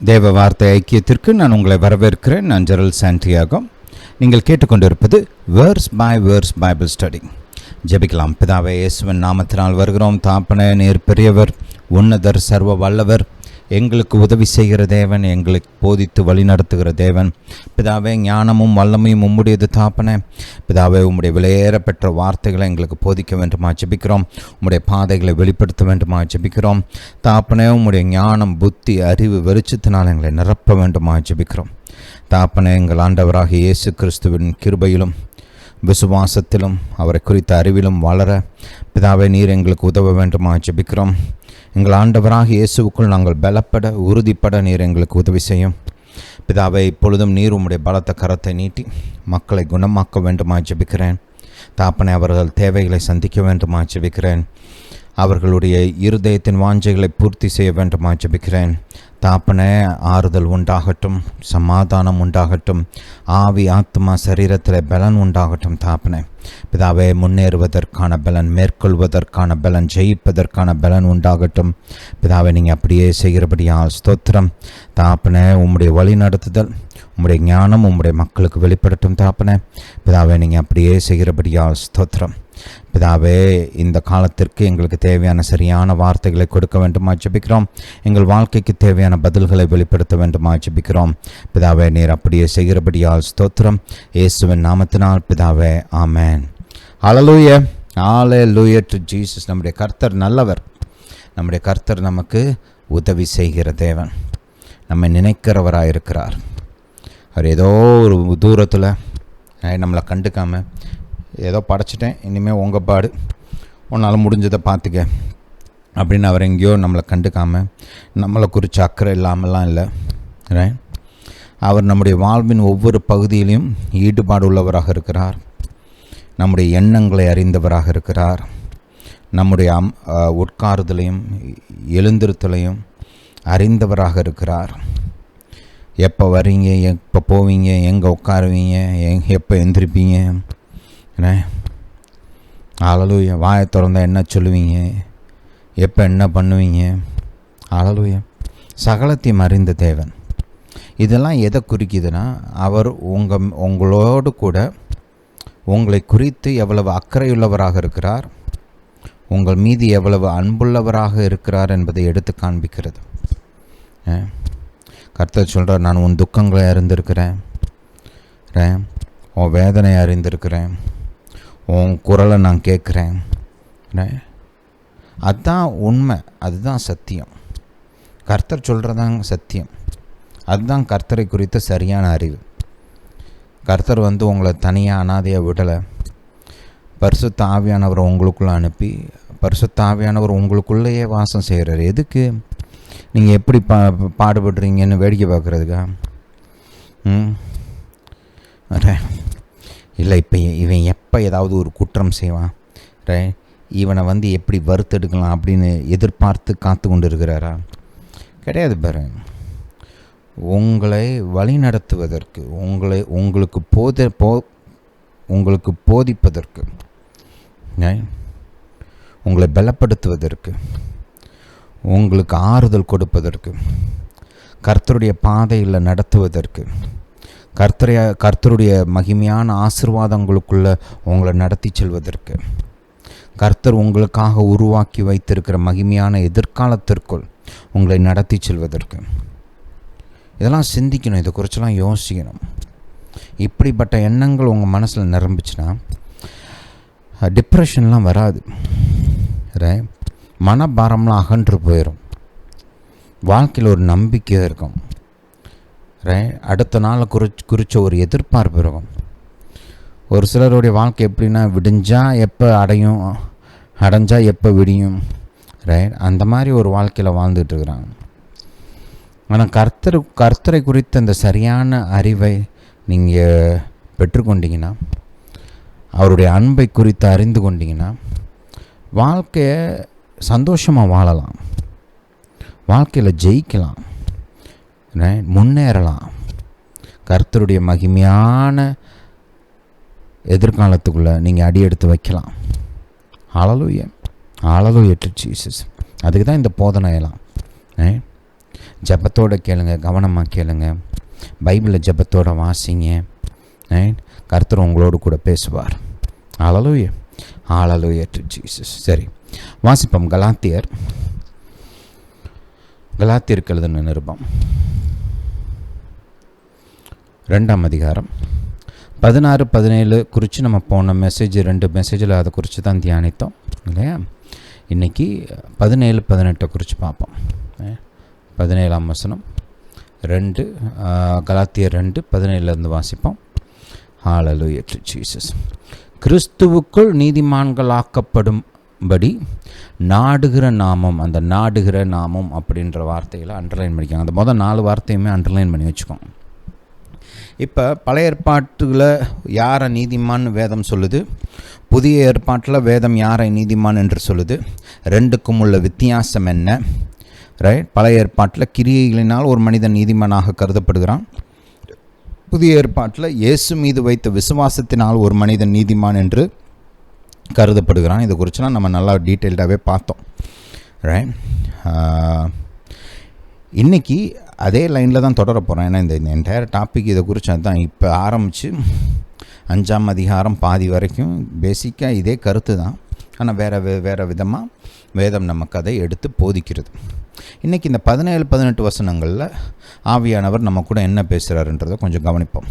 தேவ வார்த்தை ஐக்கியத்திற்கு நான் உங்களை வரவேற்கிறேன். நான் ஜெரல் சாண்டியாகோ. நீங்கள் கேட்டுக்கொண்டிருப்பது verse by verse Bible study. ஜெபிக்கலாம். பிதாவே, இயேசுவின் நாமத்தினால் வருகிறோம். தாப்பனே, நீர் பெரியவர், உன்னதர், சர்வ வல்லவர், எங்களுக்கு உதவி செய்கிற தேவன், எங்களுக்கு போதித்து வழி நடத்துகிற தேவன். பிதாவே, ஞானமும் வல்லமையும் உம்முடையது தாப்பனே. பிதாவே, உம்முடைய விலையேற பெற்ற வார்த்தைகளை எங்களுக்கு போதிக்க வேண்டுமா ஜெபிக்கிறோம். உம்முடைய பாதைகளை வெளிப்படுத்த வேண்டுமா ஜெபிக்கிறோம். தாப்பனே, உம்முடைய ஞானம், புத்தி, அறிவு, வெளிச்சத்தினால் எங்களை நிரப்ப வேண்டுமா ஜெபிக்கிறோம். தாப்பனே, எங்கள் ஆண்டவராகிய இயேசு கிறிஸ்துவின் கிருபையிலும் விசுவாசத்திலும் அவரை குறித்த அறிவிலும் வளர பிதாவே, நீர் எங்களுக்கு உதவ வேண்டுமா ஜெபிக்கிறோம். எங்கள் ஆண்டவராக இயேசுவுக்குள் நாங்கள் பலப்பட, உறுதிப்பட நீர் எங்களுக்கு உதவி செய்யும். பிதாவை, இப்பொழுதும் நீர் உம்முடைய பலத்த கரத்தை நீட்டி மக்களை குணமாக்க வேண்டுமா ஜெபிக்கிறேன். தாப்பனை, அவர்கள் தேவைகளை சந்திக்க வேண்டுமா ஜெபிக்கிறேன். அவர்களுடைய இருதயத்தின் வாஞ்சைகளை பூர்த்தி செய்ய வேண்டுமா ஜெபிக்கிறேன். தாப்பனே, ஆறுதல் உண்டாகட்டும், சமாதானம் உண்டாகட்டும், ஆவி ஆத்மா சரீரத்தில் பலன் உண்டாகட்டும். தாப்பனே, பிதாவே, முன்னேறுவதற்கான பலன், மேற்கொள்வதற்கான பலன், ஜெயிப்பதற்கான பலன் உண்டாகட்டும். பிதாவை, நீங்கள் அப்படியே செய்கிறபடியால் ஸ்தோத்திரம். தாப்பனே, உம்முடைய வழி நடத்துதல், உம்முடைய ஞானம் உம்முடைய மக்களுக்கு வெளிப்படட்டும். தாப்பனே, பிதாவை, நீங்கள் அப்படியே செய்கிறபடியால் ஸ்தோத்திரம். பிதாவே, இந்த காலத்திற்கு எங்களுக்கு தேவையான சரியான வார்த்தைகளை கொடுக்க வேண்டுமா ஜெபிக்கிறோம். எங்கள் வாழ்க்கைக்கு தேவையான பதில்களை வெளிப்படுத்த வேண்டுமா ஜெபிக்கிறோம். பிதாவே, நீர் அப்படியே செய்கிறபடியால் ஸ்தோத்திரம். இயேசுவின் நாமத்தினால் பிதாவே, ஆமென். ஹல்லேலூயா, ஹல்லேலூயா டு ஜீசஸ். நம்முடைய கர்த்தர் நல்லவர். நம்முடைய கர்த்தர் நமக்கு உதவி செய்கிற தேவன். நம்மை நினைக்கிறவராயிருக்கிறார். அவர் ஏதோ ஒரு தூரத்தில் நம்மளை கண்டுக்காமல், ஏதோ படைச்சிட்டேன், இனிமேல் உங்கள் பாடு, உன்னால் முடிஞ்சதை பார்த்துக்க அப்படின்னு அவர் எங்கேயோ நம்மளை கண்டுக்காமல், நம்மளை குறித்து அக்கறை இல்லாமலாம் இல்லை. ரைட்? அவர் நம்முடைய வாழ்வின் ஒவ்வொரு பகுதியிலையும் ஈடுபாடு உள்ளவராக இருக்கிறார். நம்முடைய எண்ணங்களை அறிந்தவராக இருக்கிறார். நம்முடைய உட்காருதலையும் எழுந்திருத்தலையும் அறிந்தவராக இருக்கிறார். எப்போ வரீங்க, எப்போ போவீங்க, எங்கே உட்காருவீங்க, எப்போ எந்திரிப்பீங்க, ஹல்லேலூயா, வாயை திறந்தால் என்ன சொல்லுவீங்க, எப்போ என்ன பண்ணுவீங்க. ஹல்லேலூயா, சகலத்தையும் அறிந்த தேவன். இதெல்லாம் எதை குறிக்குதுன்னா, அவர் உங்களோடு கூட உங்களை குறித்து எவ்வளவு அக்கறையுள்ளவராக இருக்கிறார், உங்கள் மீது எவ்வளவு அன்புள்ளவராக இருக்கிறார் என்பதை எடுத்து காண்பிக்கிறது. கர்த்தர் சொல்கிறார், நான் உன் துக்கங்களை அறிந்திருக்கிறேன், உன் வேதனையை அறிந்திருக்கிறேன், உன் குரலை நான் கேட்குறேன். அதுதான் உண்மை, அதுதான் சத்தியம். கர்த்தர் சொல்கிறதாங்க சத்தியம். அதுதான் கர்த்தரை குறித்த சரியான அறிவு. கர்த்தர் உங்களை தனியாக அனாதையாக விடலை. பரிசுத்த ஆவியானவரை உங்களுக்குள்ளே அனுப்பி, பரிசுத்த ஆவியானவர் உங்களுக்குள்ளேயே வாசம் செய்கிறார். எதுக்கு? நீங்கள் எப்படி பாடுபடுறீங்கன்னு வேடிக்கை பார்க்குறதுக்கா? இல்லை, இப்போ இவன் எப்போ ஏதாவது ஒரு குற்றம் செய்வான், இவனை எப்படி வறுத்தெடுக்கலாம் அப்படின்னு எதிர்பார்த்து காத்து கொண்டு இருக்கிறாரா? கிடையாது. பாரு, உங்களை வழி நடத்துவதற்கு, உங்களுக்கு போதிப்பதற்கு, உங்களை பலப்படுத்துவதற்கு, உங்களுக்கு ஆறுதல் கொடுப்பதற்கு, கர்த்தருடைய பாதையில் நடத்துவதற்கு, கர்த்தருடைய மகிமையான ஆசீர்வாதங்களுக்குள்ளே உங்களை நடத்தி செல்வதற்கு, கர்த்தர் உங்களுக்காக உருவாக்கி வைத்திருக்கிற மகிமையான எதிர்காலத்திற்குள் உங்களை நடத்தி செல்வதற்கு. இதெல்லாம் சிந்திக்கணும், இதை குறிச்செல்லாம் யோசிக்கணும். இப்படிப்பட்ட எண்ணங்கள் உங்கள் மனசில் நிரம்பிச்சுன்னா டிப்ரெஷன்லாம் வராது. மனபாரம்லாம் அகன்று போயிடும். வாழ்க்கையில் ஒரு நம்பிக்கை இருக்கும். அடுத்த நாளை குறித்த ஒரு எதிர்பார்ப்பு இருக்கும். ஒரு சிலருடைய வாழ்க்கை எப்படின்னா, விடிஞ்சால் எப்போ அடையும், அடைஞ்சால் எப்போ விடியும். அந்த மாதிரி ஒரு வாழ்க்கையில் வாழ்ந்துட்டுருக்குறாங்க. ஆனால் கர்த்தரை குறித்த அந்த சரியான அறிவை நீங்கள் பெற்றுக்கொண்டீங்கன்னா, அவருடைய அன்பை குறித்து அறிந்து கொண்டீங்கன்னா, வாழ்க்கையை சந்தோஷமாக வாழலாம், வாழ்க்கையில் ஜெயிக்கலாம், முன்னேறலாம், கர்த்தருடைய மகிமையான எதிர்காலத்துக்குள்ளே நீங்கள் அடி எடுத்து வைக்கலாம். ஹல்லேலூயா, ஹல்லேலூயா டு ஜீசஸ். அதுக்கு தான் இந்த போதனை எல்லாம். ஜெபத்தோடு கேளுங்க, கவனமாக கேளுங்க, பைபிளை ஜெபத்தோடு வாசிங்க. கர்த்தர் உங்களோடு கூட பேசுவார். ஹல்லேலூயா, ஹல்லேலூயா டு ஜீசஸ். சரி, வாசிப்போம். கலாத்தியருக்கு எழுதின நிருபம் 2ஆம் அதிகாரம் 16-17 குறித்து நம்ம போன 2 மெசேஜில் அதை குறித்து தான் தியானித்தோம் இல்லையா? இன்றைக்கி 17-18 குறித்து பார்ப்போம். 17ஆம் வசனம் 2 கலாத்தியர் 2:17 வாசிப்போம். ஹல்லேலூயா டு ஜீசஸ். கிறிஸ்துவுக்குள் நீதிமான்களாக்கப்படும்படி நாடுகிற நாமம். அந்த நாடுகிற நாமம் அப்படின்ற வார்த்தையில் அண்டர்லைன் பண்ணிக்காங்க. அந்த முதல் 4 வார்த்தையுமே அண்டர்லைன் பண்ணி வச்சுக்கோங்க. இப்போ பழைய ஏற்பாட்டில் யாரை நீதிமான் வேதம் சொல்லுது, புதிய ஏற்பாட்டில் வேதம் யாரை நீதிமான் என்று சொல்லுது, ரெண்டுக்கும் உள்ள வித்தியாசம் என்ன? ரைட். பழைய ஏற்பாட்டில் கிரியைகளினால் ஒரு மனிதன் நீதிமானாக கருதப்படுகிறான். புதிய ஏற்பாட்டில் இயேசு மீது வைத்த விசுவாசத்தினால் ஒரு மனிதன் நீதிமான் என்று கருதப்படுகிறான். இது குறித்துலாம் நம்ம நல்லா டீட்டெயில்டாகவே பார்த்தோம். ரைட். இன்றைக்கி அதே லைனில் தான் தொடர போகிறேன். ஏன்னா இந்த என்டையர் டாபிக் இதை குறித்து தான் இப்போ ஆரம்பித்து 5ஆம் அதிகாரம் பாதி வரைக்கும் பேசிக்காக இதே கருத்து தான். ஆனால் வேறு விதமாக வேதம் நமக்கு அதை எடுத்து போதிக்கிறது. இன்றைக்கி இந்த 17-18 வசனங்களில் ஆவியானவர் நம்ம கூட என்ன பேசுகிறாருன்றதை கொஞ்சம் கவனிப்போம்.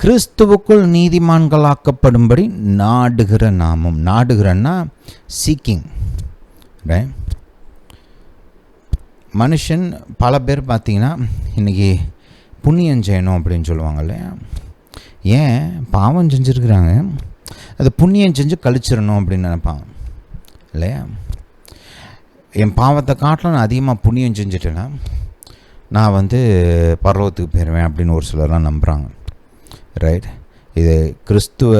கிறிஸ்துவுக்குள் நீதிமான்களாக்கப்படும்படி நாடுகிற நாமம். நாடுகிறன்னா சீக்கிங். ரைட். மனுஷன் பல பேர் பார்த்திங்கன்னா இன்றைக்கி புண்ணியம் செய்யணும் அப்படின்னு சொல்லுவாங்க இல்லையா? ஏன்? பாவம் செஞ்சுருக்குறாங்க, அது புண்ணியம் செஞ்சு கழிச்சிடணும் அப்படின்னு நினைப்பாங்க இல்லையா? என் பாவத்தை காட்டில் நான் அதிகமாக புண்ணியம் செஞ்சுட்டேன்னா நான் பரலோகத்துக்கு போயிடுவேன் அப்படின்னு ஒரு சிலர்லாம் நம்புகிறாங்க. ரைட். இது கிறிஸ்துவ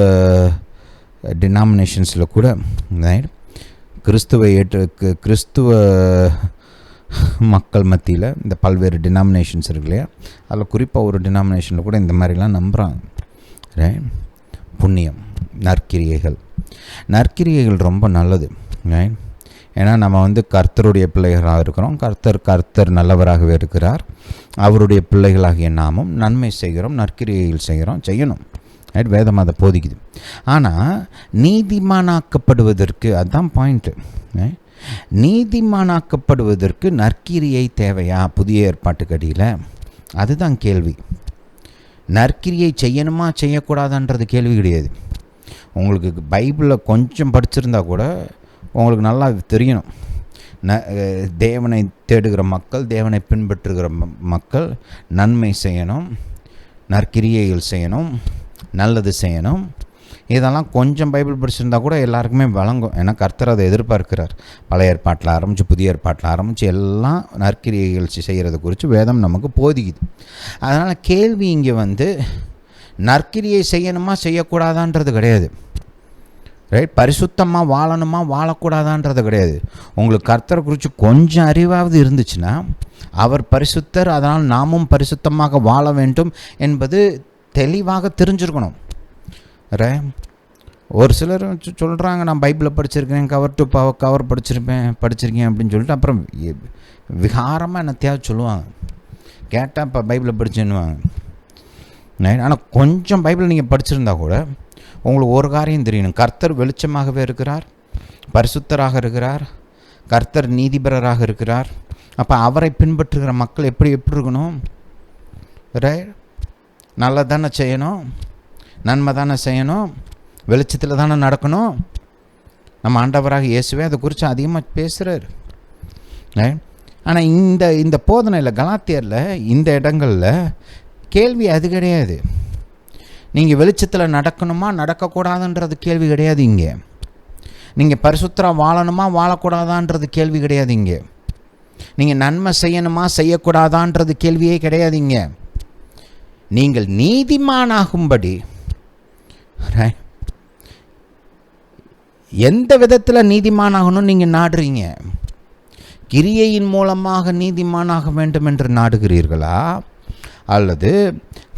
டினாமினேஷன்ஸில் கூட ரைட் கிறிஸ்துவ மக்கள் மத்தியில் இந்த பல்வேறு டினாமினேஷன்ஸ் இருக்கு இல்லையா? அதில் குறிப்பாக ஒரு டினாமினேஷனில் கூட இந்த மாதிரிலாம் நம்புகிறாங்க. ரைட். புண்ணியம், நற்கிரியைகள் ரொம்ப நல்லது. ரைட். ஏன்னா நம்ம கர்த்தருடைய பிள்ளைகளாக இருக்கிறோம். கர்த்தர் நல்லவராகவே இருக்கிறார். அவருடைய பிள்ளைகளாகிய நாமும் நன்மை செய்கிறோம், நற்கிரியைகள் செய்யணும். ரைட். வேதம் அதை போதிக்குது. ஆனால் நீதிமானாக்கப்படுவதற்கு அதுதான் பாயிண்ட்டு. நீதிமானாக்கப்படுவதற்கு நற்கிரியை தேவையா புதிய ஏற்பாட்டுக்கடியில்? அதுதான் கேள்வி. நற்கிரியை செய்யணுமா செய்யக்கூடாதான்றது கேள்வி கிடையாது. உங்களுக்கு பைபிளில் கொஞ்சம் படிச்சிருந்தா கூட உங்களுக்கு நல்லா தெரியணும். தேவனை தேடுகிற மக்கள், தேவனை பின்பற்றுகிற மக்கள் நன்மை செய்யணும், நற்கிரியைகள் செய்யணும், நல்லது செய்யணும். இதெல்லாம் கொஞ்சம் பைபிள் படிச்சிருந்தா கூட எல்லாருக்குமே வழங்கும். ஏன்னா கர்த்தர் அதை எதிர்பார்க்கிறார். பழைய ஏற்பாட்டில் ஆரம்பித்து புதிய ஏற்பாட்டில் ஆரம்பித்து எல்லாம் நற்கிரியைகள் செய்கிறது குறித்து வேதம் நமக்கு போதிக்குது. அதனால் கேள்வி இங்கே நற்கிரியை செய்யணுமா செய்யக்கூடாதான்றது கிடையாது. ரைட். பரிசுத்தமாக வாழணுமா வாழக்கூடாதான்றது கிடையாது. உங்களுக்கு கர்த்தரை குறித்து கொஞ்சம் அறிவாவது இருந்துச்சுன்னா அவர் பரிசுத்தர், அதனால் நாமும் பரிசுத்தமாக வாழ வேண்டும் என்பது தெளிவாக தெரிஞ்சிருக்கணும். ஒரு சிலர் சொல்கிறாங்க, நான் பைபிளை படிச்சிருக்கேன், கவர் டு கவர் படிச்சிருக்கேன் அப்படின்னு சொல்லிட்டு அப்புறம் விகாரமாக என்னத்தையாவது சொல்லுவாங்க. கேட்டால் இப்போ பைபிளை படிச்சுன்னுவாங்க. ஆனால் கொஞ்சம் பைபிளை நீங்கள் படிச்சிருந்தா கூட உங்களுக்கு ஒரு காரியம் தெரியணும். கர்த்தர் வெளிச்சமாகவே இருக்கிறார், பரிசுத்தராக இருக்கிறார், கர்த்தர் நீதிபரராக இருக்கிறார். அப்போ அவரை பின்பற்றுகிற மக்கள் எப்படி இருக்கணும்? ரைட். நல்லது தானே செய்யணும், நன்மை தானே செய்யணும், வெளிச்சத்தில் தானே நடக்கணும். நம்ம ஆண்டவராக இயேசுவே அதை குறித்து அதிகமாக பேசுகிறார். ஆனால் இந்த போதனையில் கலாத்தியரில் இந்த இடங்களில் கேள்வி அது கிடையாது. நீங்கள் வெளிச்சத்தில் நடக்கணுமா நடக்கக்கூடாதுன்றது கேள்வி கிடையாது. இங்கே நீங்கள் பரிசுத்தராக வாழணுமா வாழக்கூடாதான்றது கேள்வி கிடையாது. இங்கே நீங்கள் நன்மை செய்யணுமா செய்யக்கூடாதான்றது கேள்வியே கிடையாது. இங்கே நீங்கள் நீதிமானாகும்படி எந்த விதத்தில் நீதிமானாகணும் நீங்கள் நாடுறீங்க? கிரியையின் மூலமாக நீதிமானாக வேண்டும் என்று நாடுகிறீர்களா, அல்லது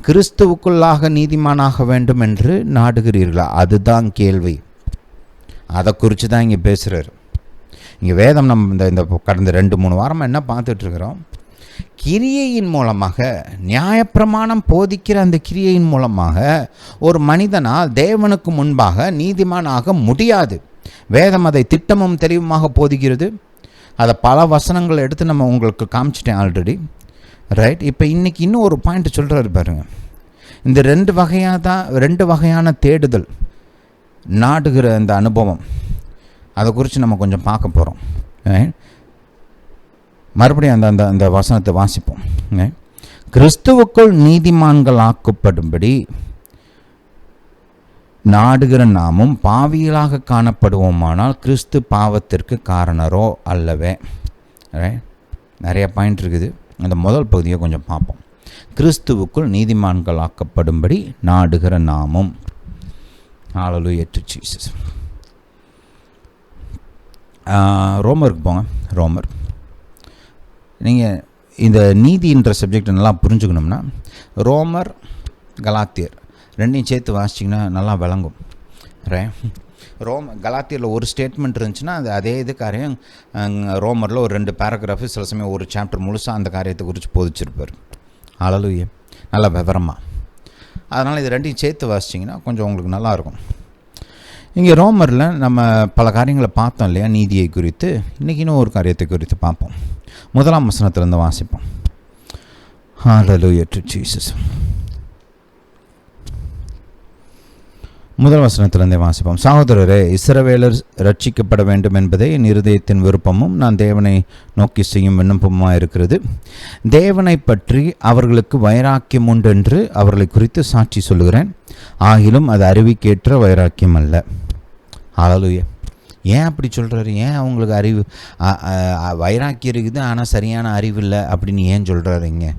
கிறிஸ்துவுக்குள்ளாக நீதிமானாக வேண்டும் என்று நாடுகிறீர்களா? அதுதான் கேள்வி. அதை குறித்து தான் இங்கே பேசுகிறார். இங்கே வேதம் நம்ம இந்த கடந்த 2-3 வாரமாக என்ன பார்த்துட்ருக்குறோம்? கிரியையின் மூலமாக, நியாயப்பிரமாணம் போதிக்கிற அந்த கிரியையின் மூலமாக ஒரு மனிதனால் தேவனுக்கு முன்பாக நீதிமானாக முடியாது. வேதம் அதை திட்டமும் தெளிவுமாக போதிக்கிறது. அதை பல வசனங்களை எடுத்து நம்ம உங்களுக்கு காமிச்சிட்டேன் ஆல்ரெடி, ரைட்? இப்போ இன்றைக்கி இன்னும் ஒரு பாயிண்ட் சொல்கிறாரு பாருங்க. இந்த ரெண்டு வகையான தேடுதல், நாடுகிற அந்த அனுபவம், அதை குறித்து நம்ம கொஞ்சம் பார்க்க போகிறோம். மறுபடியும் அந்த அந்த அந்த வசனத்தை வாசிப்போம். கிறிஸ்துவுக்குள் நீதிமான்கள் ஆக்கப்படும்படி நாடுகிற நாமும் பாவிகளாக காணப்படுவோமானால் கிறிஸ்து பாவத்திற்கு காரணரோ அல்லவே. நிறைய பாயிண்ட் இருக்குது. அந்த முதல் பகுதியை கொஞ்சம் பார்ப்போம். கிறிஸ்துவுக்குள் நீதிமான்கள் ஆக்கப்படும்படி நாடுகிற நாமும். ஹல்லேலூயா டு ஜீசஸ். ரோமருக்கு போங்க. ரோமர், நீங்கள் இந்த நீதின்ற சப்ஜெக்டை நல்லா புரிஞ்சுக்கணும்னா ரோமர் கலாத்தியர் ரெண்டையும் சேர்த்து வாசிச்சிங்கன்னா நல்லா விளங்கும். கலாத்தியரில் ஒரு ஸ்டேட்மெண்ட் இருந்துச்சுன்னா அது அதே இது காரியம் ரோமரில் ஒரு 2 பேராகிராஃபு, சில சமயம் ஒரு சாப்டர் முழுசாக அந்த காரியத்தை குறித்து போதிச்சிருப்பார். ஹல்லேலூயா, நல்லா விவரமாக. அதனால் இது ரெண்டையும் சேர்த்து வாசிச்சிங்கன்னா கொஞ்சம் உங்களுக்கு நல்லாயிருக்கும். இங்கே ரோமரில் நம்ம பல காரியங்களை பார்த்தோம் இல்லையா, நீதியை குறித்து. இன்றைக்கி இன்னும் ஒரு காரியத்தை குறித்து பார்ப்போம். 1ஆம் வசனத்திலிருந்து வாசிப்போம். ஹல்லேலூயா டு ஜீசஸ். 1 வசனத்திலிருந்தே வாசிப்போம். சகோதரரே, இஸ்ரவேலர் ரட்சிக்கப்பட வேண்டும் என்பதே என் இருதயத்தின் விருப்பமும் நான் தேவனை நோக்கி செய்யும் விண்ணப்பமாக இருக்கிறது. தேவனை பற்றி அவர்களுக்கு வைராக்கியம் உண்டென்று அவர்களை குறித்து சாட்சி சொல்லுகிறேன். ஆகிலும் அது அறிவுக்கேற்ற வைராக்கியம் அல்ல. ஹல்லேலூயா. ஏன் அப்படி சொல்கிறாரு? ஏன் அவங்களுக்கு அறிவு வைராக்கியம் இருக்குது ஆனால் சரியான அறிவு இல்லை அப்படின்னு ஏன் சொல்கிறாருங்க?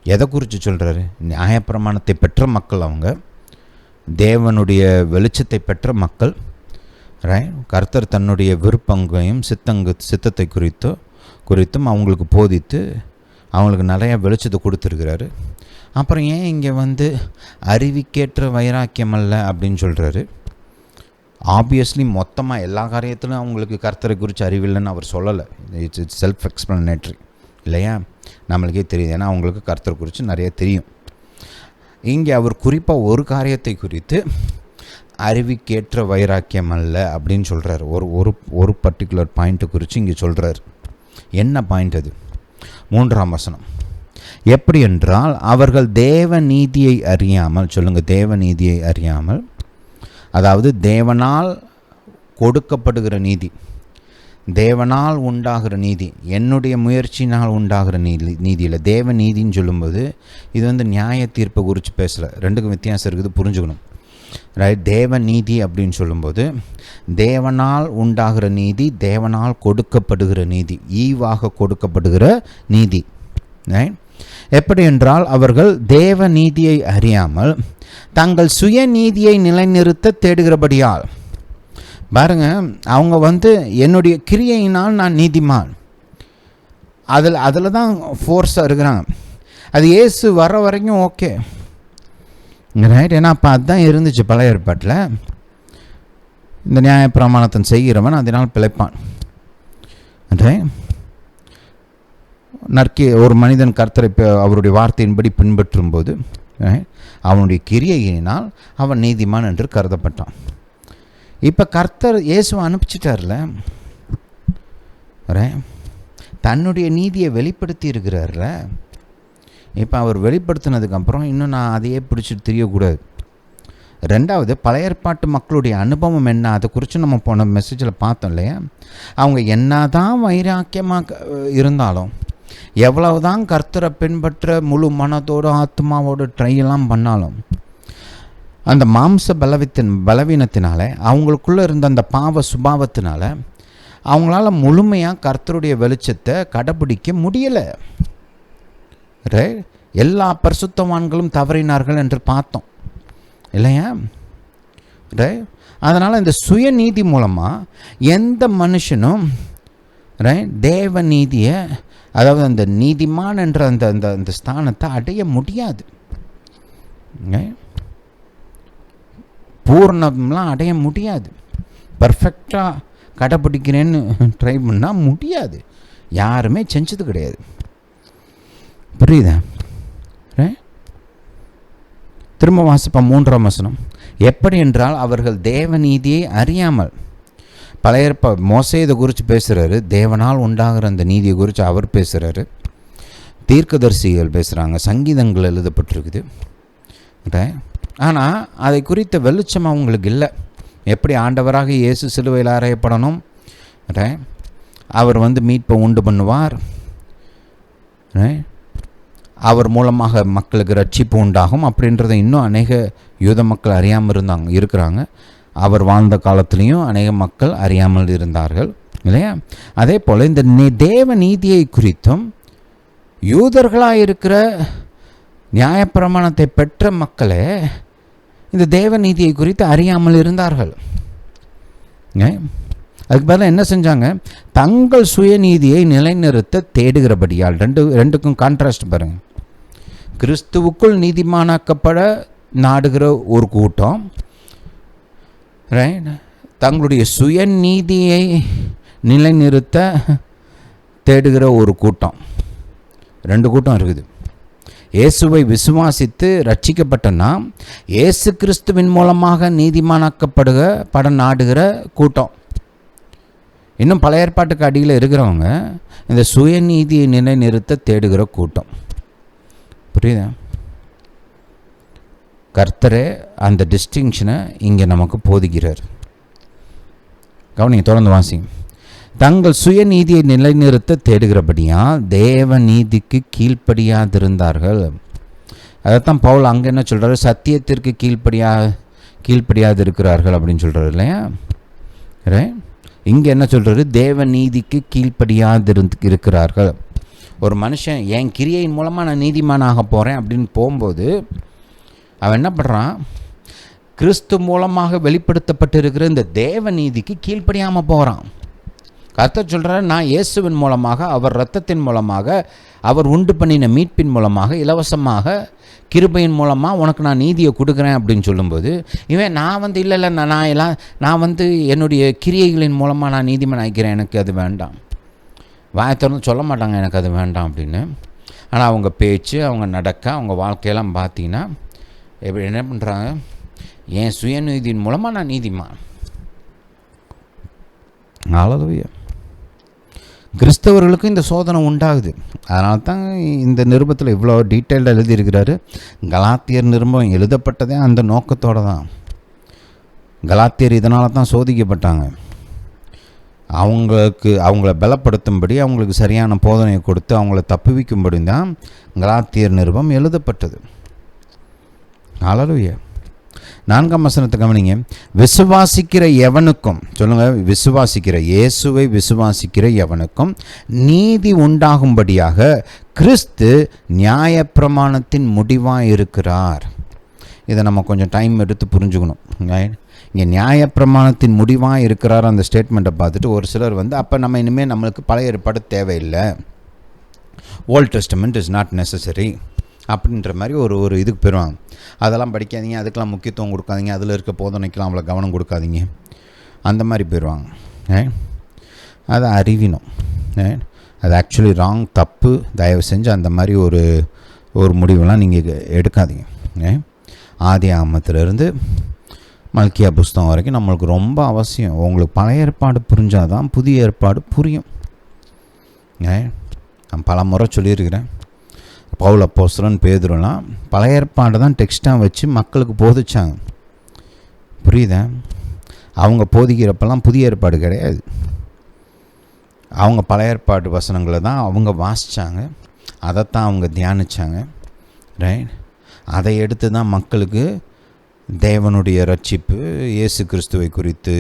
எதை குறித்து சொல்கிறாரு? நியாயப்பிரமாணத்தை பெற்ற மக்கள், அவங்க தேவனுடைய வெளிச்சத்தை பெற்ற மக்கள். கர்த்தர் தன்னுடைய விருப்பங்களையும் சித்தத்தை குறித்தும் அவங்களுக்கு போதித்து அவங்களுக்கு நிறைய வெளிச்சத்தை கொடுத்துருக்கிறாரு. அப்புறம் ஏன் இங்கே அறிவிக்கேற்ற வைராக்கியம் அல்ல அப்படின்னு சொல்கிறாரு? ஆப்வியஸ்லி மொத்தமாக எல்லா காரியத்திலும் அவங்களுக்கு கர்த்தரை குறித்து அறிவில்லைன்னு அவர் சொல்லலை. இட்ஸ் செல்ஃப் எக்ஸ்பிளனேட்ரி இல்லையா? நம்மளுக்கே தெரியுது, ஏன்னா அவங்களுக்கு கர்த்தரை குறித்து நிறைய தெரியும். இங்கே அவர் குறிப்பாக ஒரு காரியத்தை குறித்து அறிவிக்கேற்ற வைராக்கியம் அல்ல அப்படின்னு சொல்கிறார். ஒரு பர்டிகுலர் பாயிண்ட்டை குறித்து இங்கே சொல்கிறார். என்ன பாயிண்ட் அது? 3ஆம் வசனம். எப்படி என்றால் அவர்கள் தேவ நீதியை அறியாமல், சொல்லுங்கள், தேவ நீதியை அறியாமல், அதாவது தேவனால் கொடுக்கப்படுகிற நீதி, தேவனால் உண்டாகிற நீதி, என்னுடைய முயற்சினால் உண்டாகிற நீதியில் தேவ நீதின்னு சொல்லும்போது இது நியாய தீர்ப்பை குறித்து பேசலை. ரெண்டுக்கும் வித்தியாசம் இருக்குது, புரிஞ்சுக்கணும். ரைட்? தேவ நீதி அப்படின்னு சொல்லும்போது தேவனால் உண்டாகிற நீதி, தேவனால் கொடுக்கப்படுகிற நீதி, ஈவாக கொடுக்கப்படுகிற நீதி. ரைட்? எப்படி என்றால் அவர்கள் தேவ நீதியை அறியாமல் தங்கள் சுய நீதியை நிலைநிறுத்த தேடுகிறபடியால். பாருங்க, அவங்க என்னுடைய கிரியையினால் நான் நீதிமான், அதில் தான் ஃபோர்ஸாக இருக்கிறாங்க. அது இயேசு வர வரைக்கும் ஓகே, ரைட்? ஏன்னா அப்போ அதுதான் இருந்துச்சு பழைய ஏற்பாட்டில். இந்த நியாயப்பிரமாணத்தை செய்கிறவன் அதனால் பிழைப்பான். ஒரு மனிதன் கர்த்தரை அவருடைய வார்த்தையின்படி பின்பற்றும் போது அவனுடைய கிரியையினால் அவன் நீதிமான் என்று கருதப்பட்டான். இப்போ கர்த்தர் இயேசுவை அனுப்பிச்சிட்டார்ல, தன்னுடைய நீதியை வெளிப்படுத்தி இருக்கிறார்ல. இப்போ அவர் வெளிப்படுத்தினதுக்கப்புறம் இன்னும் நான் அதையே பிடிச்சிட்டு தெரியக்கூடாது. ரெண்டாவது, பழைய ஏற்பாட்டு மக்களுடைய அனுபவம் என்ன, அதை குறித்து நம்ம போன மெசேஜில் பார்த்தோம் இல்லையா? அவங்க என்ன தான் வைராக்கியமாக இருந்தாலும், எவ்வளவுதான் கர்த்தரை பின்பற்ற முழு மனத்தோடு ஆத்மாவோடு ட்ரையெல்லாம் பண்ணாலும், அந்த மாம்ச பலவீனத்தினால, அவங்களுக்குள்ளே இருந்த அந்த பாவ சுபாவத்தினால அவங்களால முழுமையாக கர்த்தருடைய வெளிச்சத்தை கடைபிடிக்க முடியலை. எல்லா பரிசுத்தவான்களும் தவறினார்கள் என்று பார்த்தோம் இல்லையா? அதனால் இந்த சுயநீதி மூலமாக எந்த மனுஷனும் தேவ நீதியை, அதாவது அந்த நீதிமான் என்ற அந்த அந்த ஸ்தானத்தை அடைய முடியாது. பூர்ணம்லாம் அடைய முடியாது. பர்ஃபெக்டாக கடைப்பிடிக்கிறேன்னு ட்ரை பண்ணால் முடியாது. யாருமே செஞ்சது கிடையாது. புரியுதா? திரும்ப வாசிப்போம் 3ஆம் வசனம். எப்படி என்றால் அவர்கள் தேவ நீதியை அறியாமல். பழைய மோசே இதை குறித்து பேசுகிறாரு, தேவனால் உண்டாகிற அந்த நீதியை குறித்து அவர் பேசுகிறாரு, தீர்க்கதரிசிகள் பேசுகிறாங்க, சங்கீதங்கள் எழுதப்பட்டிருக்குது. ஆனால் அதை குறித்த வெளிச்சம் அவங்களுக்கு இல்லை. எப்படி ஆண்டவராக இயேசு சிலுவையில் அறையப்படணும், அவர் மீட்பை உண்டு பண்ணுவார், அவர் மூலமாக மக்களுக்கு ரட்சிப்பு உண்டாகும் அப்படின்றத இன்னும் அநேக யூத மக்கள் அறியாமல் இருக்கிறாங்க. அவர் வாழ்ந்த காலத்துலேயும் அநேக மக்கள் அறியாமல் இருந்தார்கள் இல்லையா? அதே போல் இந்த தேவ நீதியை குறித்தும் யூதர்களாக இருக்கிற நியாயப்பிரமாணத்தை பெற்ற மக்களே இந்த தேவ நீதியை குறித்து அறியாமல் இருந்தார்கள். அதுக்கு பதிலாக என்ன செஞ்சாங்க? தங்கள் சுயநீதியை நிலைநிறுத்த தேடுகிறபடியால். ரெண்டுக்கும் கான்ட்ராஸ்ட் பாருங்கள். கிறிஸ்துவுக்குள் நீதிமானாக்கப்பட நாடுகிற ஒரு கூட்டம், தங்களுடைய சுயநீதியை நிலைநிறுத்த தேடுகிற ஒரு கூட்டம். ரெண்டு கூட்டம் இருக்குது. இயேசுவை விசுவாசித்து ரட்சிக்கப்பட்ட நாம் இயேசு கிறிஸ்துவின் மூலமாக நீதிமானாக்கப்பட நாடுகிற கூட்டம். இன்னும் பழைய ஏற்பாட்டுக்கு அடியில் இருக்கிறவங்க இந்த சுயநீதியை நிலைநிறுத்த தேடுகிற கூட்டம். புரியுதா? கர்த்தரே அந்த டிஸ்டிங்ஷனை இங்கே நமக்கு போதிக்கிறார். கவனிங்க, தொடர்ந்து வாசிங்க. தங்கள் சுயநீதியை நிலைநிறுத்த தேடுகிறபடியால் தேவ நீதிக்கு கீழ்ப்படியாதிருந்தார்கள். அதைத்தான் பவுல் அங்கே என்ன சொல்கிறாரு? சத்தியத்திற்கு கீழ்ப்படியாது இருக்கிறார்கள் அப்படின்னு சொல்கிறார் இல்லையா? இங்கே என்ன சொல்கிறாரு? தேவ நீதிக்கு கீழ்ப்படியாது இருக்கிறார்கள். ஒரு மனுஷன் என் கிரியையின் மூலமாக நான் நீதிமானாக போகிறேன் அப்படின்னு போகும்போது அவன் என்ன பண்ணுறான்? கிறிஸ்து மூலமாக வெளிப்படுத்தப்பட்டிருக்கிற இந்த தேவ நீதிக்கு கீழ்ப்படியாமல் போகிறான். கர்த்தர் சொல்கிறார், நான் இயேசுவின் மூலமாக, அவர் இரத்தத்தின் மூலமாக, அவர் உண்டு பண்ணின மீட்பின் மூலமாக, இலவசமாக கிருபையின் மூலமாக உனக்கு நான் நீதியை கொடுக்குறேன் அப்படின்னு சொல்லும்போது இவன் நான் இல்லை நான் என்னுடைய கிரியைகளின் மூலமாக நான் நீதிமன் ஆகிக்கிறேன், எனக்கு அது வேண்டாம். வாயை திறந்து சொல்ல மாட்டாங்க எனக்கு அது வேண்டாம் அப்படின்னு. ஆனால் அவங்க பேச்சு, அவங்க நடக்க, அவங்க வாழ்க்கையெல்லாம் பார்த்தீங்கன்னா எப்படி என்ன பண்ணுறாங்க? என் சுயநீதியின் மூலமாக நான் நீதிமான். ஹல்லேலூயா. கிறிஸ்தவர்களுக்கும் இந்த சோதனை உண்டாகுது. அதனால தான் இந்த நிருபத்தில் இவ்வளோ டீட்டெயில்டாக எழுதியிருக்கிறாரு. கலாத்தியர் நிருபம் எழுதப்பட்டதே அந்த நோக்கத்தோடு தான். கலாத்தியர் இதனால தான் சோதிக்கப்பட்டாங்க. அவங்கள பலப்படுத்தும்படி, அவங்களுக்கு சரியான போதனையை கொடுத்து அவங்கள தப்புவிக்கும்படி தான் கலாத்தியர் நிருபம் எழுதப்பட்டது. ஹல்லேலூயா. 4ஆம் வசனத்தை கவனிங்க. விசுவாசிக்கிற எவனுக்கும், சொல்லுங்கள், விசுவாசிக்கிற, இயேசுவை விசுவாசிக்கிற எவனுக்கும் நீதி உண்டாகும்படியாக கிறிஸ்து நியாயப்பிரமாணத்தின் முடிவாக இருக்கிறார். இதை நம்ம கொஞ்சம் டைம் எடுத்து புரிஞ்சுக்கணும். இங்கே நியாயப்பிரமாணத்தின் முடிவாக இருக்கிறார் அந்த ஸ்டேட்மெண்ட்டை பார்த்துட்டு ஒரு சிலர் அப்போ நம்ம இனிமேல் நம்மளுக்கு பழைய ஏற்பாடு தேவையில்லை, old testament is not necessary அப்படின்ற மாதிரி ஒரு இதுக்கு போயிடுவாங்க. அதெல்லாம் படிக்காதீங்க, அதுக்கெல்லாம் முக்கியத்துவம் கொடுக்காதீங்க, அதில் இருக்க போதனைக்கெல்லாம் அவ்வளோ கவனம் கொடுக்காதீங்க, அந்த மாதிரி போயிடுவாங்க. அதை அறிவினோம். அது ஆக்சுவலி ராங், தப்பு. தயவு செஞ்சு அந்த மாதிரி ஒரு முடிவெல்லாம் நீங்கள் எடுக்காதீங்க. ஆதி ஆகமத்திலிருந்து மல்கியா புஸ்தகம் வரைக்கும் நம்மளுக்கு ரொம்ப அவசியம். உங்களுக்கு பழைய ஏற்பாடு புரிஞ்சால் தான் புதிய ஏற்பாடு புரியும். நான் பல முறை சொல்லியிருக்கிறேன். பவுல் அப்போஸ்தலன் பேதுருலாம் பழைய ஏற்பாடு தான் டெக்ஸ்ட்டாக வச்சு மக்களுக்கு போதிச்சாங்க. புரியுதா? அவங்க போதிக்கிறப்பெல்லாம் புதிய ஏற்பாடு கிடையாது. அவங்க பழைய ஏற்பாடு வசனங்களை தான் அவங்க வாசித்தாங்க, அதைத்தான் அவங்க தியானித்தாங்க. ரைட்? அதை எடுத்து தான் மக்களுக்கு தேவனுடைய ரட்சிப்பு, இயேசு கிறிஸ்துவை குறித்து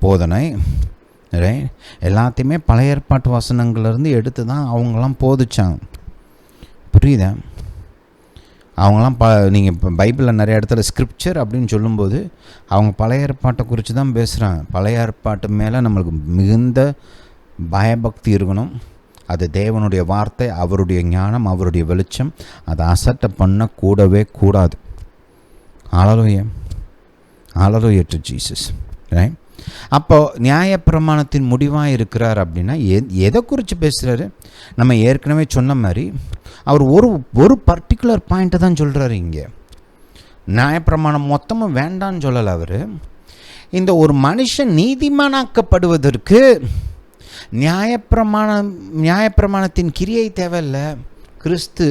போதனை, ரைட், எல்லாத்தையுமே பழைய ஏற்பாட்டு வசனங்கள்லேருந்து எடுத்து தான் அவங்களாம் போதிச்சாங்க. புரியுதா? அவங்களாம் நீங்கள் இப்போ பைபிளில் நிறைய இடத்துல ஸ்கிரிப்சர் அப்படின்னு சொல்லும்போது அவங்க பழைய ஏற்பாட்டை குறித்து தான் பேசுகிறாங்க. பழைய ஏற்பாட்டு மேலே நம்மளுக்கு மிகுந்த பயபக்தி இருக்கணும். அது தேவனுடைய வார்த்தை, அவருடைய ஞானம், அவருடைய வெளிச்சம், அதை அசட்டை பண்ண கூடவே கூடாது. Hallelujah. Hallelujah to Jesus. Right? அப்போது நியாயப்பிரமாணத்தின் முடிவாக இருக்கிறார் அப்படின்னா எதை குறித்து பேசுகிறாரு? நம்ம ஏற்கனவே சொன்ன மாதிரி அவர் ஒரு பர்டிகுலர் பாயிண்ட்டை தான் சொல்கிறாரு. இங்கே நியாயப்பிரமாணம் மொத்தமும் வேண்டான்னு சொல்லலை. அவர் இந்த ஒரு மனுஷன் நீதிமானாக்கப்படுவதற்கு நியாயப்பிரமாணத்தின் கிரியை தேவையில்லை, கிறிஸ்து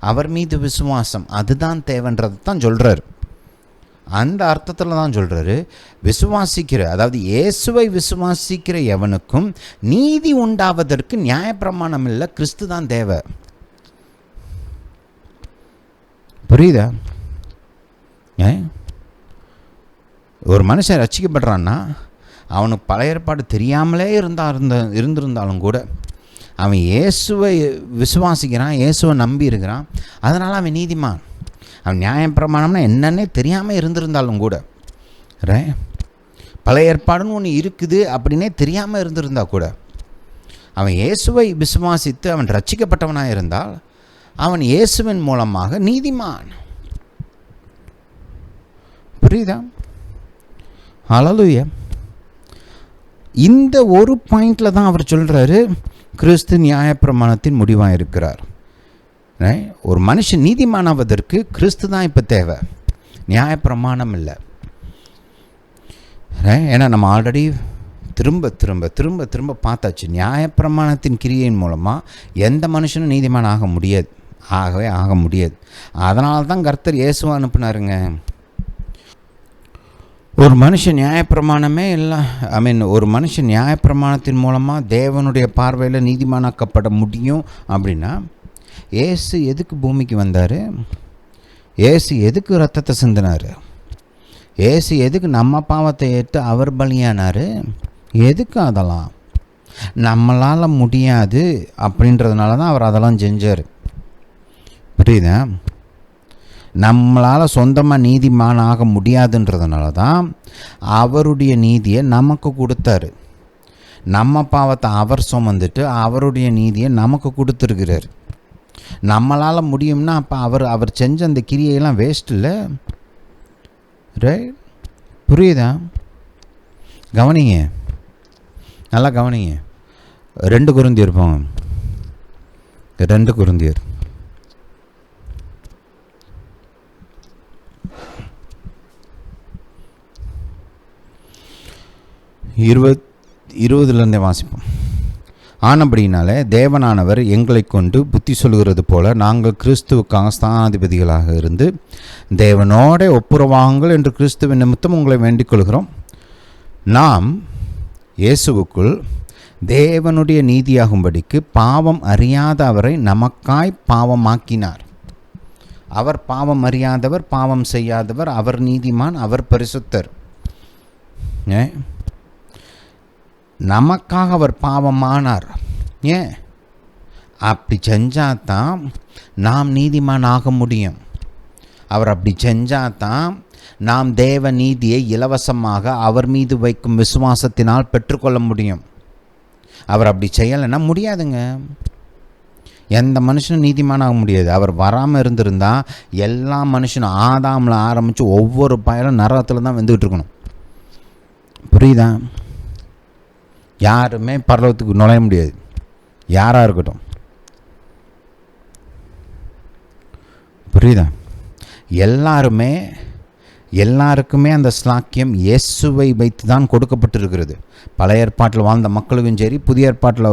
அவர் மீது விசுவாசம் அதுதான் தேவைன்றது தான் சொல்கிறார். அந்த அர்த்தத்தில் தான் சொல்கிறாரு, விசுவாசிக்கிற, அதாவது இயேசுவை விசுவாசிக்கிற எவனுக்கும் நீதி உண்டாவதற்கு நியாயப்பிரமாணம் இல்லை, கிறிஸ்து தான் தேவை. புரியுதா? ஒரு மனுஷன் ரட்சிக்கப்படுறான்னா அவனுக்கு பழைய ஏற்பாடு தெரியாமலே இருந்திருந்தாலும் கூட அவன் இயேசுவை விசுவாசிக்கிறான், இயேசுவை நம்பி இருக்கிறான், அதனால் அவன் நீதிமான். அவன் நியாயப்பிரமாணம்னா என்னன்னே தெரியாமல் இருந்திருந்தாலும் கூட, பழைய ஏற்பாடுன்னு ஒன்று இருக்குது அப்படின்னே தெரியாமல் இருந்திருந்தா கூட அவன் இயேசுவை விசுவாசித்து அவன் ரட்சிக்கப்பட்டவனாக இருந்தால் அவன் இயேசுவின் மூலமாக நீதிமான். புரியுதா? ஹல்லேலூயா. இந்த ஒரு பாயிண்டில் தான் அவர் சொல்கிறாரு, கிறிஸ்து நியாயப்பிரமாணத்தின் முடிவாக இருக்கிறார். ஒரு மனுஷன் நீதிமானாவதற்கு கிறிஸ்து தான் இப்போ தேவை, நியாயப்பிரமாணம் இல்லை. ஏன்னா நம்ம ஆல்ரெடி திரும்ப திரும்ப திரும்ப திரும்ப பார்த்தாச்சு, நியாயப்பிரமாணத்தின் கிரியையின் மூலமாக எந்த மனுஷனும் நீதிமான் ஆக முடியாது, ஆக முடியாது. அதனால தான் கர்த்தர் இயேசுவை அனுப்புனாருங்க. ஒரு மனுஷன் நியாயப்பிரமாணமே இல்லை, ஒரு மனுஷன் நியாயப்பிரமாணத்தின் மூலமாக தேவனுடைய பார்வையில் நீதிமானாக்கப்பட முடியும் அப்படின்னா இயேசு எதுக்கு பூமிக்கு வந்தார்? இயேசு எதுக்கு ரத்தத்தை சிந்தினார்? இயேசு எதுக்கு நம்ம பாவத்தை ஏற்று அவர் பலியானார்? எதுக்கு? அதெல்லாம் நம்மளால் முடியாது அப்படின்றதுனால தான் அவர் அதெல்லாம் செஞ்சார். புரியுதா? நம்மளால் சொந்தமாக நீதிமான் ஆக முடியாதுன்றதுனால தான் அவருடைய நீதியை நமக்கு கொடுத்தாரு. நம்ம பாவத்தை அவர் சுமந்துட்டு அவருடைய நீதியை நமக்கு கொடுத்துருக்கிறார். நம்மளால் முடியும்னா அப்போ அவர் செஞ்ச அந்த கிரியையெல்லாம் வேஸ்ட் இல்லை. ரைட்? புரியுதா? கவனிங்க, நல்லா கவனிங்க. 2 கொரிந்தியர் போங்க. 2 கொரிந்தியர் 20 வாசிப்போம். ஆனபடினாலே தேவனானவர் எங்களை கொண்டு புத்தி சொல்கிறது போல நாங்கள் கிறிஸ்துவுக்காக ஸ்தானாதிபதிகளாக இருந்து தேவனோட ஒப்புரவாகுங்கள் என்று கிறிஸ்துவின் நிமித்தம் உங்களை வேண்டிக் கொள்கிறோம். நாம் இயேசுவுக்குள் தேவனுடைய நீதியாகும்படிக்கு பாவம் அறியாத அவரை நமக்காய் பாவமாக்கினார். அவர் பாவம் அறியாதவர், பாவம் செய்யாதவர், அவர் நீதிமான், அவர் பரிசுத்தர். நமக்காக அவர் பாவமானார். ஏன்? அப்படி செஞ்சாதான் நாம் நீதிமான் ஆக முடியும். அவர் அப்படி செஞ்சாதான் நாம் தேவ நீதியை இலவசமாக அவர் மீது வைக்கும் விசுவாசத்தினால் பெற்றுக்கொள்ள முடியும். அவர் அப்படி செய்யலைன்னா முடியாதுங்க. எந்த மனுஷனும் நீதிமானாக முடியாது. அவர் வராமல் இருந்திருந்தால் எல்லா மனுஷனும் ஆதாமில் ஆரம்பித்து ஒவ்வொரு பயலும் நரகத்தில் தான் வந்துக்கிட்டு இருக்கணும். புரியுதா? யாருமே பரலோகத்துக்கு நுழைய முடியாது, யாராக இருக்கட்டும். புரியுதா? எல்லாருக்குமே அந்த ஸ்லாக்கியம் இயேசுவை வைத்து தான் கொடுக்கப்பட்டிருக்கிறது. பழைய ஏற்பாட்டில் வாழ்ந்த மக்களுக்கும் சரி, புதிய ஏற்பாட்டில்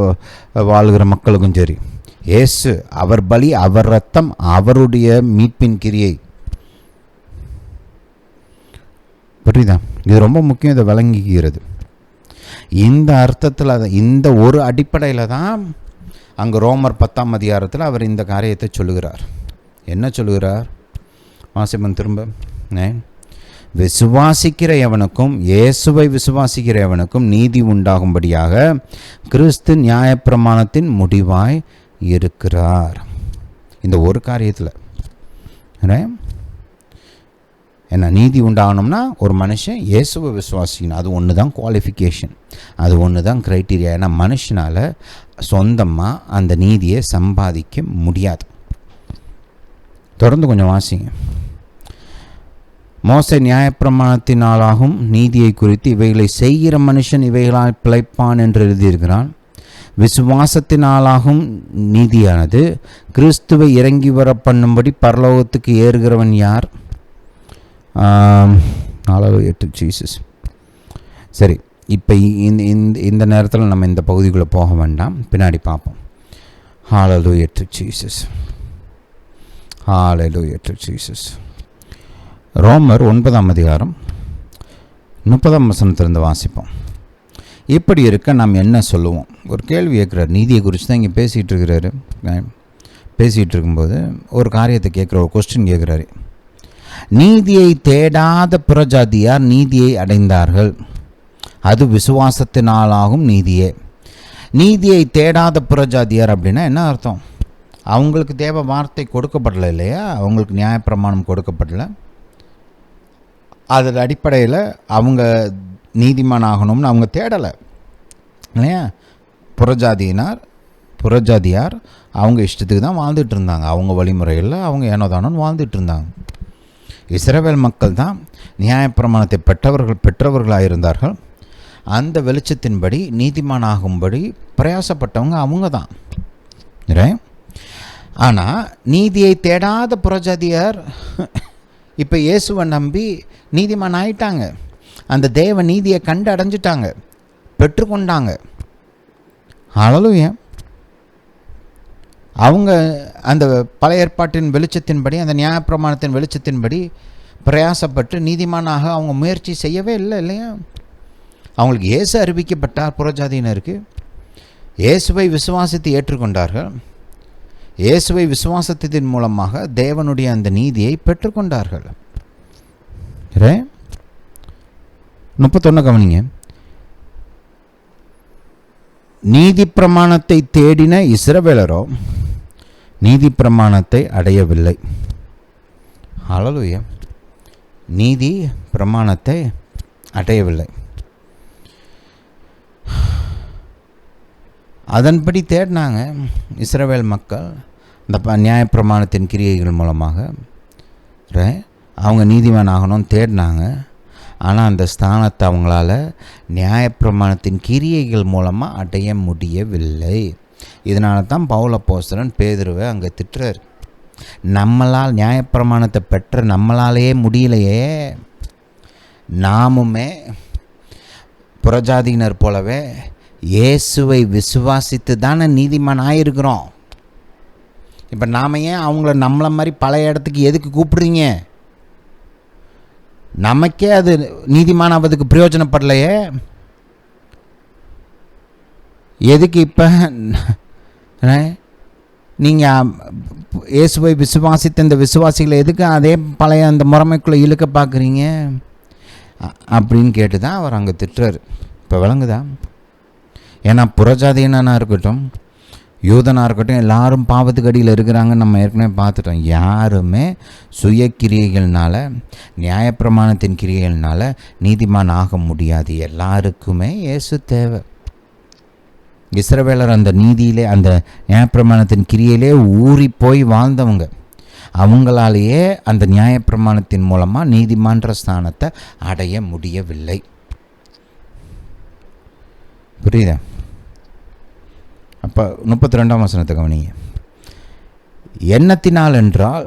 வாழ்கிற மக்களுக்கும் சரி, இயேசு அவர் பலி, அவர் ரத்தம், அவருடைய மீட்பின் கிரியை. புரியுதா? இது ரொம்ப முக்கியம், இதை விளங்கிக்கிறது. இந்த அர்த்தத்தில் இந்த ஒரு அடிப்படையில் தான் அங்கே ரோமர் 10ஆம் அதிகாரத்தில் அவர் இந்த காரியத்தை சொல்லுகிறார். என்ன சொல்லுகிறார்? வாசிப்பன் திரும்ப. விசுவாசிக்கிற எவனுக்கும், இயேசுவை விசுவாசிக்கிற எவனுக்கும் நீதி உண்டாகும்படியாக கிறிஸ்து நியாயப்பிரமாணத்தின் முடிவாய் இருக்கிறார். இந்த ஒரு காரியத்தில் என்ன நீதி உண்டாகணும்னா ஒரு மனுஷன் இயேசுவை விசுவாசிக்கணும். அது ஒன்று தான் குவாலிஃபிகேஷன், அது ஒன்று தான் க்ரைட்டீரியா. ஏன்னா மனுஷனால் சொந்தமாக அந்த நீதியை சம்பாதிக்க முடியாது. தொடர்ந்து கொஞ்சம் வாசிங்க. மோசே நியாயப்பிரமாணத்தினாலாகும் நீதியை குறித்து இவைகளை செய்கிற மனுஷன் இவைகளால் பிழைப்பான் என்று எழுதியிருக்கிறான். விசுவாசத்தினாலாகும் நீதியானது கிறிஸ்துவை இறங்கி வர பண்ணும்படி பரலோகத்துக்கு ஏறுகிறவன் யார்? 4:8 ஜீசஸ். சரி, இப்போ இந்த நேரத்தில் நம்ம இந்த பகுதிக்குள்ளே போக வேண்டாம், பின்னாடி பார்ப்போம். ஹல்லேலூயா to Jesus, hallelujah to Jesus. ரோமர் 9ஆம் அதிகாரம் 30ஆம் வசனத்திலிருந்து வாசிப்போம். இப்படி இருக்க நாம் என்ன சொல்லுவோம்? ஒரு கேள்வி கேட்குறாரு. நீதியை குறித்து தான் இங்கே பேசிகிட்டு இருக்கிறாரு. பேசிகிட்டு இருக்கும்போது ஒரு காரியத்தை கேட்குற, ஒரு கொஸ்டின் கேட்குறாரு. நீதியை தேடாத புறஜாதியார் நீதியை அடைந்தார்கள், அது விசுவாசத்தினாலாகும் நீதியே. நீதியை தேடாத புறஜாதியார் அப்படின்னா என்ன அர்த்தம்? அவங்களுக்கு தேவ வார்த்தை கொடுக்கப்படலை இல்லையா? அவங்களுக்கு நியாயப்பிரமாணம் கொடுக்கப்படலை. அதன் அடிப்படையில் அவங்க நீதிமான் ஆகணும்னு அவங்க தேடலை இல்லையா? புறஜாதியார் அவங்க இஷ்டத்துக்கு தான் வாழ்ந்துட்டு இருந்தாங்க. அவங்க வழிமுறைகளில் அவங்க ஏனோதானோன்னு வாழ்ந்துட்டு இருந்தாங்க. இஸ்ரவேல் மக்கள் தான் நியாயப்பிரமாணத்தை பெற்றவர்களாக இருந்தார்கள். அந்த வெளிச்சத்தின்படி நீதிமான் ஆகும்படி பிரயாசப்பட்டவங்க அவங்க தான். ஆனால் நீதியை தேடாத புறஜாதியார் இப்போ இயேசுவை நம்பி நீதிமான் ஆயிட்டாங்க. அந்த தேவ நீதியை கண்டு அடைஞ்சிட்டாங்க, பெற்றுக்கொண்டாங்க. ஹல்லேலூயா. அவங்க அந்த பழைய ஏற்பாட்டின் வெளிச்சத்தின்படி, அந்த நியாயப்பிரமாணத்தின் வெளிச்சத்தின்படி பிரயாசப்பட்டு நீதிமானாக அவங்க முயற்சி செய்யவே இல்லை இல்லையா? அவங்களுக்கு இயேசு அறிவிக்கப்பட்டார். புறஜாதியினருக்கு இயேசுவை விசுவாசித்து ஏற்றுக்கொண்டார்கள். இயேசுவை விசுவாசத்தின் மூலமாக தேவனுடைய அந்த நீதியை பெற்றுக்கொண்டார்கள். 31 கவனிங்க. நீதி பிரமாணத்தை தேடின இஸ்ரவேலரோ நீதி பிரமாணத்தை அடையவில்லை. ஹல்லேலூயா. நீதி பிரமாணத்தை அடையவில்லை. அதன்படி தேடினாங்க இஸ்ரவேல் மக்கள். இந்த நியாயப்பிரமாணத்தின் கிரியைகள் மூலமாக அவங்க நீதிமான் ஆகணும்னு தேடினாங்க. ஆனால் அந்த ஸ்தானத்தை அவங்களால நியாயப்பிரமாணத்தின் கிரியைகள் மூலமாக அடைய முடியவில்லை. இதனால தான் பவுல் அப்போஸ்தலன் பேதுருவை அங்கே திட்டுறார். நம்மளால் நியாயப்பிரமாணத்தை பெற்ற நம்மளாலேயே முடியலையே, நாமுமே புறஜாதியினர் போலவே இயேசுவை விசுவாசித்து தானே நீதிமான் ஆகிருக்கிறோம். இப்போ நாம் ஏன் அவங்கள நம்மளை மாதிரி பழைய இடத்துக்கு எதுக்கு கூப்பிடுறீங்க? நமக்கே அது நீதிமான் ஆவதுக்கு பிரயோஜனப்படலையே, எதுக்கு இப்போ நீங்கள் இயேசுவை விசுவாசித்த இந்த விசுவாசிகளை எதுக்கு அதே பழைய அந்த முறைமைக்குள்ளே இழுக்க பார்க்குறீங்க அப்படின்னு கேட்டு தான் அவர் அங்கே திட்டுறாரு. இப்போ விளங்குதா? ஏன்னா புறஜாதியினாக இருக்கட்டும், யூதனாக இருக்கட்டும், எல்லாரும் பாவத்துக்கு அடியில் இருக்கிறாங்கன்னு நம்ம ஏற்கனவே பார்த்துட்டோம். யாருமே சுய கிரியைகள்னால, நியாயப்பிரமாணத்தின் கிரியைகள்னால நீதிமான் ஆக முடியாது. எல்லாருக்குமே இயேசு தேவை. இஸ்ரவேலர் அந்த நீதியிலே, அந்த நியாயப்பிரமாணத்தின் கிரியையிலே ஊறி போய் வாழ்ந்தவங்க. அவங்களாலேயே அந்த நியாயப்பிரமாணத்தின் மூலமாக நீதிமான்ற ஸ்தானத்தை அடைய முடியவில்லை. புரியுதா? அப்போ 32ஆம் வசனத்தை கவனிங்க. எண்ணத்தினால் என்றால்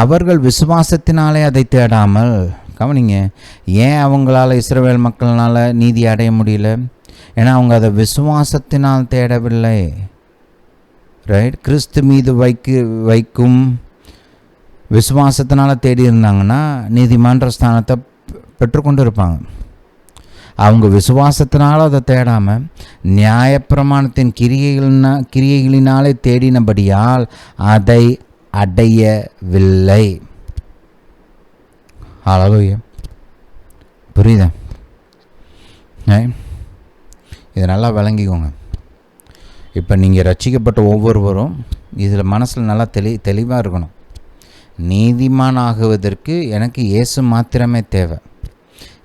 அவர்கள் விசுவாசத்தினாலே அதை தேடாமல், கவனிங்க, ஏன் அவங்களால இஸ்ரவேல் மக்கள்னால நீதி அடைய முடியல? ஏன்னா அவங்க அதை விசுவாசத்தினால் தேடவில்லை. ரைட்? கிறிஸ்து மீது வைக்கும் விசுவாசத்தினால தேடி இருந்தாங்கன்னா நீதிமான்ற ஸ்தானத்தை பெற்றுக்கொண்டு இருப்பாங்க. அவங்க விசுவாசத்தினால அதை தேடாமல் நியாயப்பிரமாணத்தின் கிரியைகளினாலே தேடினபடியால் அதை அடையவில்லை. ஹல்லேலூயா. புரியுதா? இதை நல்லா விளங்கிக்கோங்க. இப்போ நீங்கள் ரட்சிக்கப்பட்ட ஒவ்வொருவரும் இதில் மனசில் நல்லா தெளிவாக இருக்கணும். நீதிமான் ஆகுவதற்கு எனக்கு இயேசு மாத்திரமே தேவை.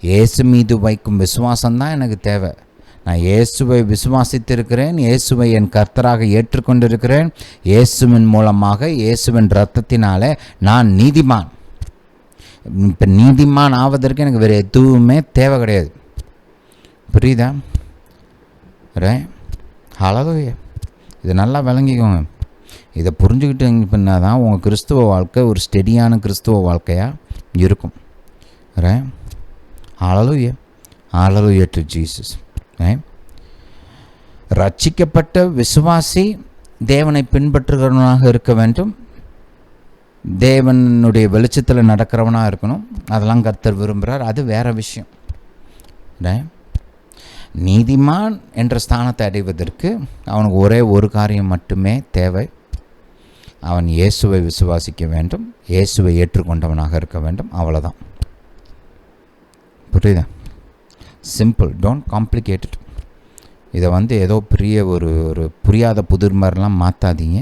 இயேசு மீது வைக்கும் விசுவாசம்தான் எனக்கு தேவை. நான் இயேசுவை விசுவாசித்திருக்கிறேன், இயேசுவை என் கர்த்தராக ஏற்றுக்கொண்டிருக்கிறேன். இயேசுவின் மூலமாக, இயேசுவின் இரத்தத்தினாலே நான் நீதிமான். இப்போ நீதிமான் ஆவதற்கு எனக்கு வேறு எதுவுமே தேவை கிடையாது. புரியுதா? ஹல்லேலூயா. இதை நல்லா விளங்கிக்கோங்க. இதை புரிஞ்சுக்கிட்டு தான் உங்கள் கிறிஸ்துவ வாழ்க்கை ஒரு ஸ்டெடியான கிறிஸ்துவ வாழ்க்கையாக இருக்கும். ஹல்லேலூயா, ஹல்லேலூயா டு ஜீசஸ். ரட்சிக்கப்பட்ட விசுவாசி தேவனை பின்பற்றுகிறவனாக இருக்க வேண்டும். தேவனுடைய வெளிச்சத்தில் நடக்கிறவனாக இருக்கணும். அதெல்லாம் கர்த்தர் விரும்புகிறார். அது வேறு விஷயம். நீதிமான் என்ற ஸ்தானத்தை அடைவதற்கு அவனுக்கு ஒரே ஒரு காரியம் மட்டுமே தேவை. அவன் இயேசுவை விசுவாசிக்க வேண்டும், இயேசுவை ஏற்றுக்கொண்டவனாக இருக்க வேண்டும். அவ்வளோதான். புரியுதா? சிம்பிள். Don't complicate it. இதை ஏதோ பெரிய ஒரு புரியாத புதிர் மாதிரிலாம் மாற்றாதீங்க.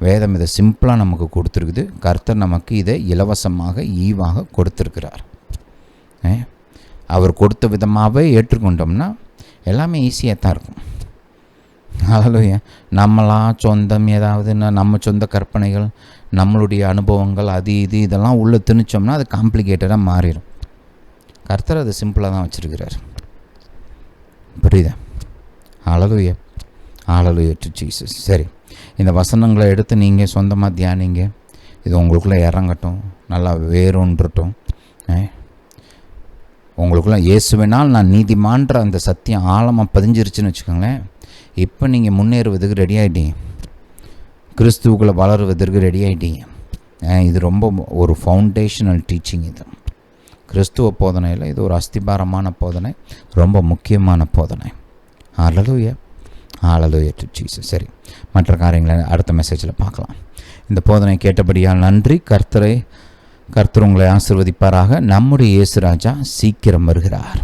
வேதம் இதை சிம்பிளாக நமக்கு கொடுத்துருக்குது. கர்த்தர் நமக்கு இதை இலவசமாக ஈவாக கொடுத்துருக்கிறார். அவர் கொடுத்த விதமாகவே ஏற்றுக்கொண்டோம்னா எல்லாமே ஈஸியாக தான் இருக்கும். ஹல்லேலூயா. நம்மளாம் சொந்தம் ஏதாவது நம்ம சொந்த கற்பனைகள், நம்மளுடைய அனுபவங்கள், அது இதெல்லாம் உள்ளே திணிச்சோம்னா அது காம்ப்ளிகேட்டடாக மாறிடும். கர்த்தர் அது சிம்பிளாக தான் வச்சுருக்கிறார். புரியுதா? ஹல்லேலூயா, ஹல்லேலூயா டு ஜீசஸ். சரி, இந்த வசனங்களை எடுத்து நீங்கள் சொந்தமாக தியானிங்க. இது உங்களுக்குள்ளே இறங்கட்டும், நல்லா வேறுன்றட்டும். உங்களுக்குள்ள இயேசுவினால் நான் நீதிமான்ற அந்த சத்தியம் ஆழமாக பதிஞ்சிருச்சுன்னு வச்சுக்கோங்களேன். இப்போ நீங்கள் முன்னேறுவதற்கு ரெடி ஆகிட்டீங்க, கிறிஸ்துவுக்குள்ளே வளருவதற்கு ரெடி ஆகிட்டீங்க. இது ரொம்ப ஒரு ஃபவுண்டேஷனல் டீச்சிங். இது கிறிஸ்துவ போதனையில் இது ஒரு அஸ்திபாரமான போதனை, ரொம்ப முக்கியமான போதனை. ஹல்லேலூயா, ஹல்லேலூயா டு ஜீசஸ். சரி, மற்ற காரியங்களை அடுத்த மெசேஜில் பார்க்கலாம். இந்த போதனை கேட்டபடியால் நன்றி. கர்த்தர் உங்களை ஆசீர்வதிப்பாராக. நம்முடைய இயேசு ராஜா சீக்கிரம் வருகிறார்.